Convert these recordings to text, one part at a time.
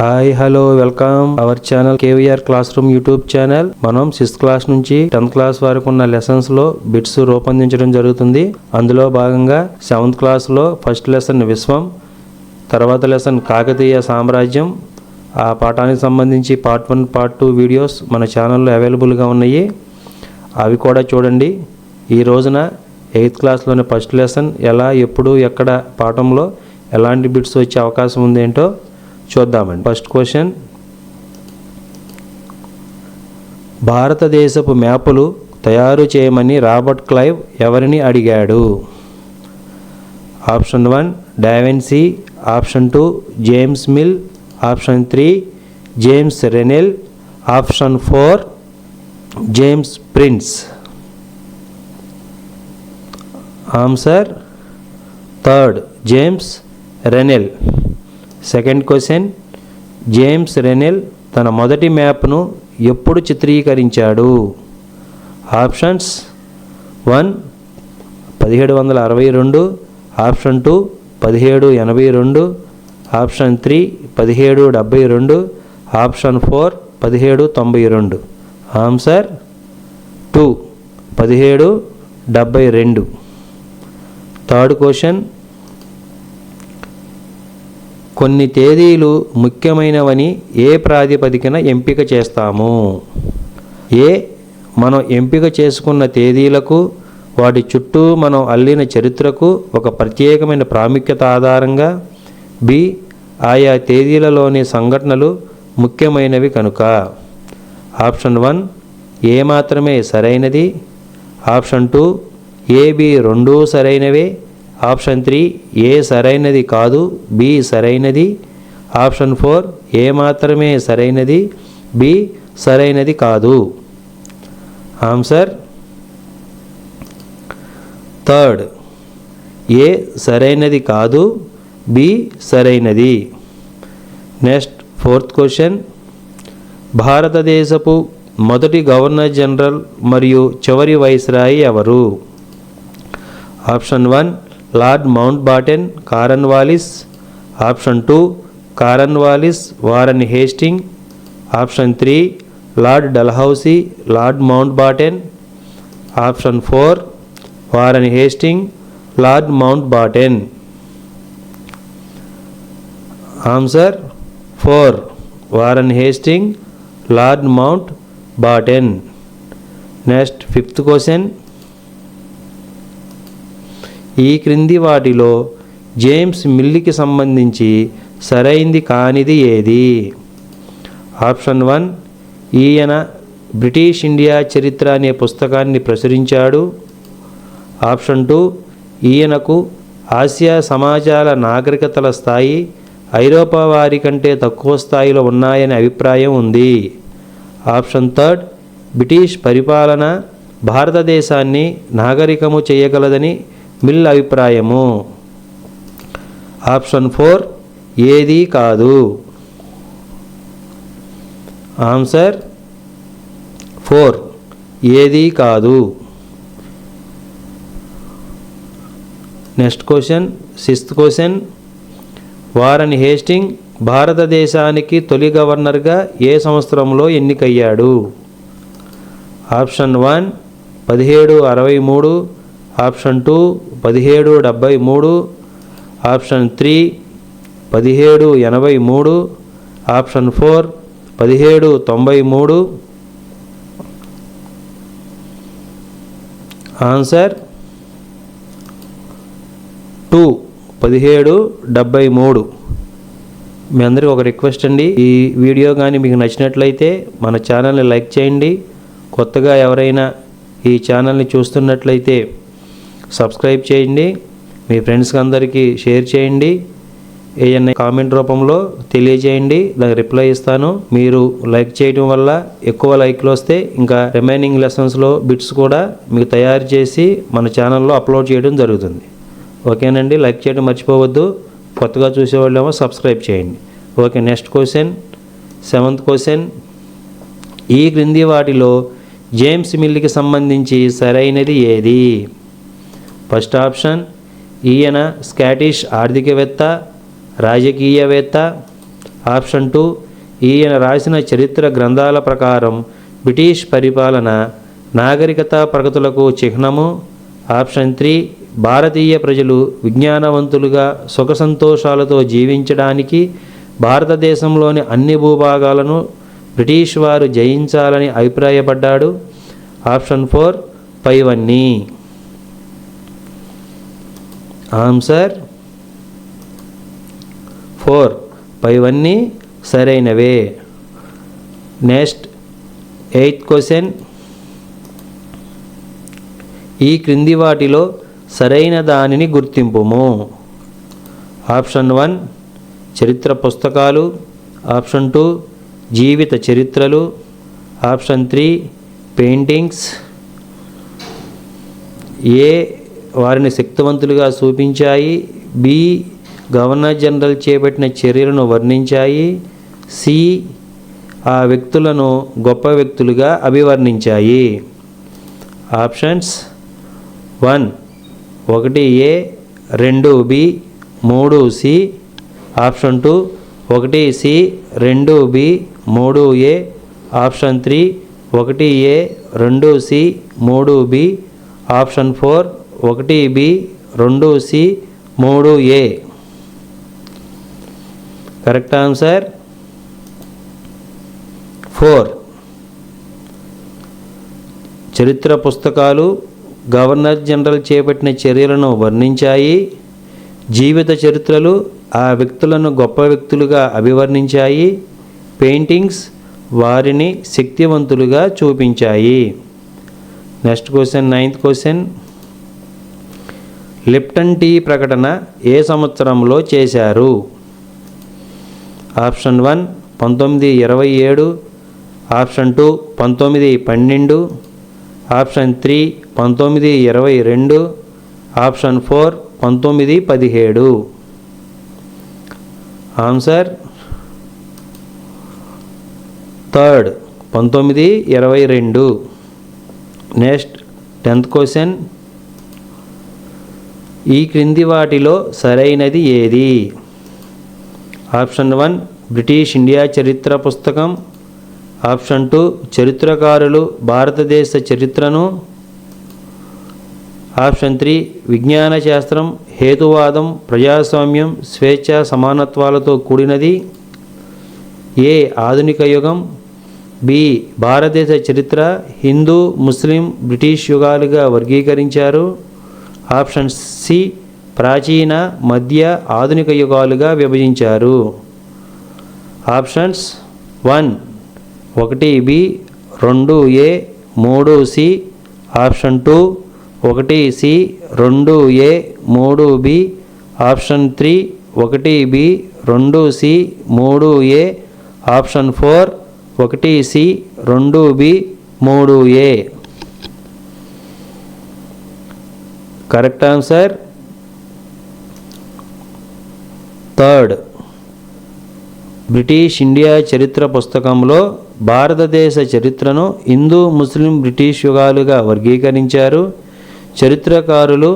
Hi hello welcome our channel KVR class room YouTube channel. మనం 6th class నుంచి 10th class వరకు ఉన్న lessons లో బిట్స్ రూపొందించడం జరుగుతుంది. అందులో భాగంగా 7th క్లాస్ లో ఫస్ట్ లెసన్ విశ్వం, తర్వాత లెసన్ కాకతీయ సామ్రాజ్యం. ఆ పాఠానికి సంబంధించి పార్ట్ 1 పార్ట్ 2 వీడియోస్ మన ఛానల్లో అవైలబుల్గా ఉన్నాయి. అవి కూడా చూడండి. ఈ రోజున 8th క్లాస్లోని ఫస్ట్ లెసన్ ఎలా, ఎప్పుడు, ఎక్కడ పాఠంలో ఎలాంటి బిట్స్ వచ్చే అవకాశం ఉంది ఏంటో చూద్దామండి. ఫస్ట్ క్వశ్చన్, భారతదేశపు మ్యాపులు తయారు చేయమని రాబర్ట్ క్లైవ్ ఎవరిని అడిగాడు? Option 1 da Vinci, option 2 James Mill, option 3 James Rennell, option 4 James Prince. Answer third James Rennell. Second question, James Rennell తన మొదటి మ్యాప్ను ఎప్పుడు చిత్రీకరించాడు? Options 1 1762, option 2 1782, option 3 1772, option 4 1792. Answer 2 1772. Third question, కొన్ని తేదీలు ముఖ్యమైనవని ఏ ప్రాతిపదికన ఎంపిక చేస్తాము? ఏ, మనం ఎంపిక చేసుకున్న తేదీలకు, వాటి చుట్టూ మనం అల్లిన చరిత్రకు ఒక ప్రత్యేకమైన ప్రాముఖ్యత ఆధారంగా. బి, ఆయా తేదీలలోని సంఘటనలు ముఖ్యమైనవి కనుక. ఆప్షన్ 1 ఏ మాత్రమే సరైనది, ఆప్షన్ 2 ఏ, బి రెండూ సరైనవే, ఆప్షన్ 3 ఏ సరైనది కాదు, బి సరైనది, ఆప్షన్ 4 ఏ మాత్రమే సరైనది, బి సరైనది కాదు. ఆన్సర్ థర్డ్ ఏ సరైనది కాదు, బి సరైనది. నెక్స్ట్ ఫోర్త్ క్వశ్చన్, భారతదేశపు మొదటి గవర్నర్ జనరల్ మరియు చివరి వైస్రాయి ఎవరు? Option 1 lord mount Batten Cornwallis, option 2 Cornwallis Warren Hasting, option 3 lord Dalhousie lord mount Batten, option 4 Warren Hasting lord mount Batten. Answer 4 Warren Hasting lord mount Batten. Next fifth question, ఈ క్రింది వాటిలో James మిల్లీకి సంబంధించి సరైంది కానిది ఏది? Option 1 ఈయన British India చరిత్ర అనే పుస్తకాన్ని ప్రచురించాడు, ఆప్షన్ 2 ఈయనకు ఆసియా సమాజాల నాగరికతల స్థాయి ఐరోపా వారి కంటే తక్కువ స్థాయిలో ఉన్నాయనే అభిప్రాయం ఉంది, ఆప్షన్ 3 బ్రిటిష్ పరిపాలన భారతదేశాన్ని నాగరికము చేయగలదని మిల్ అభిప్రాయము, ఆప్షన్ 4 ఏదీ కాదు. ఆన్సర్ 4 ఏదీ కాదు. Next question, sixth question, Warren Hastings భారతదేశానికి తొలి గవర్నర్గా ఏ సంవత్సరంలో ఎన్నికయ్యాడు? Option 1 1763, option 2 1773, option 3 1783, option 4 1793. Answer 2 1773. మీ అందరికీ ఒక రిక్వెస్ట్ అండి, ఈ వీడియో కానీ మీకు నచ్చినట్లయితే మన ఛానల్ని లైక్ చేయండి. కొత్తగా ఎవరైనా ఈ ఛానల్ని చూస్తున్నట్లయితే సబ్స్క్రైబ్ చేయండి. మీ ఫ్రెండ్స్కి అందరికీ షేర్ చేయండి. ఏదైనా కామెంట్ రూపంలో తెలియజేయండి, దానికి రిప్లై ఇస్తాను. మీరు లైక్ చేయడం వల్ల ఎక్కువ లైక్లు వస్తే ఇంకా రిమైనింగ్ లెసన్స్లో బిట్స్ కూడా మీకు తయారు చేసి మన ఛానల్లో అప్లోడ్ చేయడం జరుగుతుంది. ఓకేనండి, లైక్ చేయడం మర్చిపోవద్దు. కొత్తగా చూసేవాళ్ళేమో సబ్స్క్రైబ్ చేయండి. Okay, next question, seventh question, ఈ క్రింది వాటిలో జేమ్స్ మిల్లీకి సంబంధించి సరైనది ఏది? ఫస్ట్ ఆప్షన్, ఈయన స్కాటిష్ ఆర్థికవేత్త, రాజకీయవేత్త, ఆప్షన్ 2 ఈయన రాసిన చరిత్ర గ్రంథాల ప్రకారం బ్రిటిష్ పరిపాలన నాగరికత ప్రగతులకు చిహ్నము. ఆప్షన్ 3 భారతీయ ప్రజలు విజ్ఞానవంతులుగా సుఖ సంతోషాలతో జీవించడానికి భారతదేశంలోని అన్ని భూభాగాలను బ్రిటిష్ వారు జయించాలని అభిప్రాయపడ్డాడు. ఆప్షన్ 4 పైవన్నీ. ఆన్సర్ 4 పైవన్నీ సరైనవే. Next 8th question. ఈ క్రింది వాటిలో సరైన దానిని గుర్తింపుము. ఆప్షన్ 1 చరిత్ర పుస్తకాలు. ఆప్షన్ 2 జీవిత చరిత్రలు. Option 3 paintings. ఏ వారిని శక్తివంతులుగా చూపించాయి. బి గవర్నర్ జనరల్ చేపట్టిన చర్యలను వర్ణించాయి. సి ఆ వ్యక్తులను గొప్ప వ్యక్తులుగా అభివర్ణించాయి. Options 1 1A 2B 3C. Option 2 1C 2B 3A. Option 3 1A 2C 3B. Option 4 1B 2C 3A. Correct answer 4. చరిత్ర పుస్తకాలు గవర్నర్ జనరల్ చేపట్టిన చర్యలను వర్ణించాయి. జీవిత చరిత్రలు ఆ వ్యక్తులను గొప్ప వ్యక్తులుగా అభివర్ణించాయి. పెయింటింగ్స్ వారిని శక్తివంతులుగా చూపించాయి. Next question 9th question. Lipton tea ప్రకటన ఏ సంవత్సరంలో చేశారు. Option 1 1927. Option 2 1912. Option 3 1922. Option 4 1917. Answer 3 1922. Next 10th question. ఈ క్రింది వాటిలో సరైనది ఏది. ఆప్షన్ 1 బ్రిటిష్ ఇండియా చరిత్ర పుస్తకం. ఆప్షన్ 2 చరిత్రకారులు భారతదేశ చరిత్రను. ఆప్షన్ 3 విజ్ఞాన శాస్త్రం హేతువాదం ప్రజాస్వామ్యం స్వేచ్ఛ సమానత్వాలతో కూడినది. ఏ ఆధునిక యుగం. బి భారతదేశ చరిత్ర హిందూ ముస్లిం బ్రిటిష్ యుగాలుగా వర్గీకరించారు. ఆప్షన్ సి ప్రాచీన మధ్య ఆధునిక యుగాలుగా విభజించారు. Options 1 1B 2A 3C. Option 2 1C 2A 3B. Option 3 1B 2C 3A. Option 4 1C 2B 3A. Correct answer 3. British India చరిత్ర పుస్తకంలో భారతదేశ చరిత్రను హిందూ ముస్లిం బ్రిటిష్ యుగాలుగా వర్గీకరించారు. చరిత్రకారులు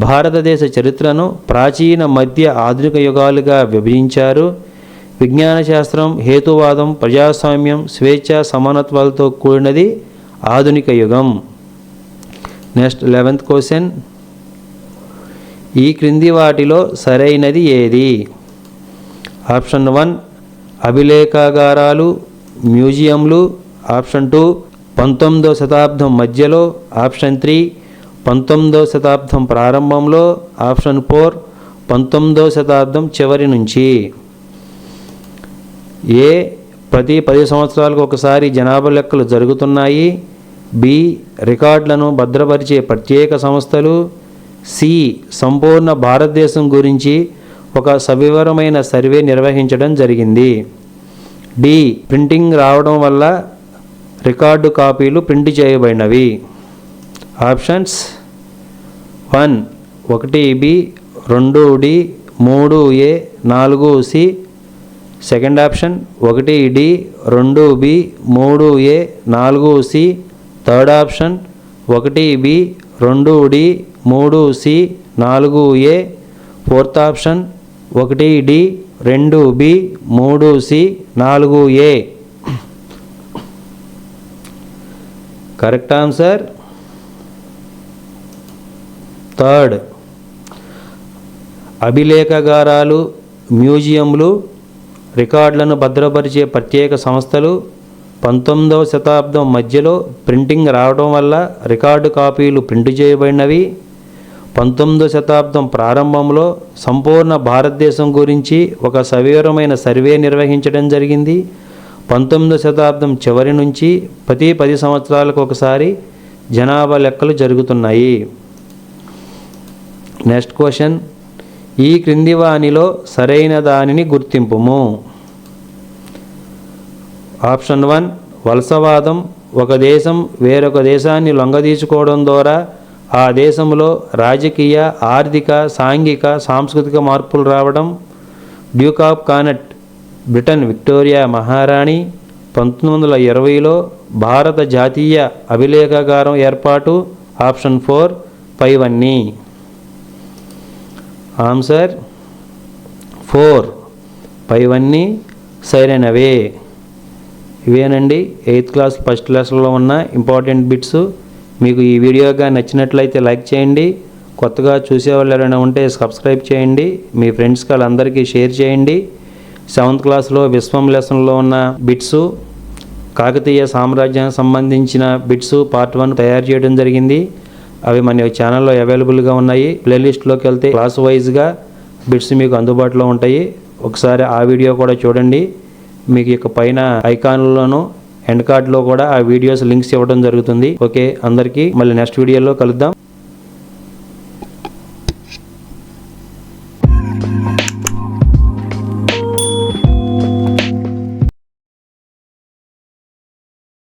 భారతదేశ చరిత్రను ప్రాచీన మధ్య ఆధునిక యుగాలుగా విభజించారు. విజ్ఞాన శాస్త్రం హేతువాదం ప్రజాస్వామ్యం స్వేచ్ఛ సమానత్వాలతో కూడినది ఆధునిక యుగం. Next 11th question. ఈ క్రింది వాటిలో సరైనది ఏది. ఆప్షన్ 1 అభిలేఖాగారాలు మ్యూజియంలు. ఆప్షన్ 2 19వ శతాబ్దం మధ్యలో. ఆప్షన్ 3 19వ శతాబ్దం ప్రారంభంలో. ఆప్షన్ 4 19వ శతాబ్దం చివరి నుంచి. ఏ ప్రతి 10 సంవత్సరాలకు ఒకసారి జనాభా లెక్కలు జరుగుతున్నాయి. బి రికార్డులను భద్రపరిచే ప్రత్యేక సంస్థలు. సి సంపూర్ణ భారతదేశం గురించి ఒక సవివరమైన సర్వే నిర్వహించడం జరిగింది. డి ప్రింటింగ్ రావడం వల్ల రికార్డు కాపీలు ప్రింట్ చేయబడినవి. Options 1 1B 2D 3A 4C. Second option 1D 2B 3A 4C. Third option 1B 2D 3C 4A. Fourth option 1D 2 B, 3 C, 4 A. Correct answer third. అభిలేఖగారాలు, మ్యూజియంలు, రికార్డులను భద్రపరిచే ప్రత్యేక సంస్థలు 19వ శతాబ్దం మధ్యలో ప్రింటింగ్ రావడం వల్ల రికార్డు కాపీలు ప్రింట్ చేయబడినవి. 19వ శతాబ్దం ప్రారంభంలో సంపూర్ణ భారతదేశం గురించి ఒక సవివరమైన సర్వే నిర్వహించడం జరిగింది. 19వ శతాబ్దం చివరి నుంచి ప్రతి 10 సంవత్సరాలకు ఒకసారి జనాభా లెక్కలు జరుగుతున్నాయి. Next question. ఈ క్రింది వానిలో సరైన దానిని గుర్తింపుము. ఆప్షన్ 1 వలసవాదం. ఒక దేశం వేరొక దేశాన్ని లొంగదీసుకోవడం ద్వారా ఆ దేశంలో రాజకీయ, ఆర్థిక, సాంఘిక, సాంస్కృతిక మార్పులు రావడం. డ్యూక్ ఆఫ్ కానట్, బ్రిటన్ విక్టోరియా మహారాణి 1920లో భారత జాతీయ అభిలేఖాగారం ఏర్పాటు. ఆప్షన్ 4 పైవన్నీ. ఆన్సర్ 4 పైవన్నీ సరైనవే. ఇవేనండి 8th క్లాస్ ఫస్ట్ లెసన్లో ఉన్న ఇంపార్టెంట్ బిట్స్. మీకు ఈ వీడియోగా నచ్చినట్లయితే లైక్ చేయండి. కొత్తగా చూసేవాళ్ళు ఎవరైనా ఉంటే సబ్స్క్రైబ్ చేయండి. మీ ఫ్రెండ్స్కి వాళ్ళందరికీ షేర్ చేయండి. 7th క్లాస్లో విశ్వం లెసన్లో ఉన్న బిట్స్, కాకతీయ సామ్రాజ్యానికి సంబంధించిన బిట్స్ పార్ట్ 1 తయారు చేయడం జరిగింది. అవి మన ఛానల్లో అవైలబుల్గా ఉన్నాయి. ప్లేలిస్ట్లోకి వెళ్తే క్లాస్ వైజ్గా బిట్స్ మీకు అందుబాటులో ఉంటాయి. ఒకసారి ఆ వీడియో కూడా చూడండి. మీకు ఇక పైన ఐకాన్లోను ఎండ్ కార్డ్లో కూడా ఆ వీడియోస్ లింక్స్ ఇవ్వడం జరుగుతుంది. ఓకే, అందరికీ మళ్ళీ నెక్స్ట్ వీడియోలో కలుద్దాం.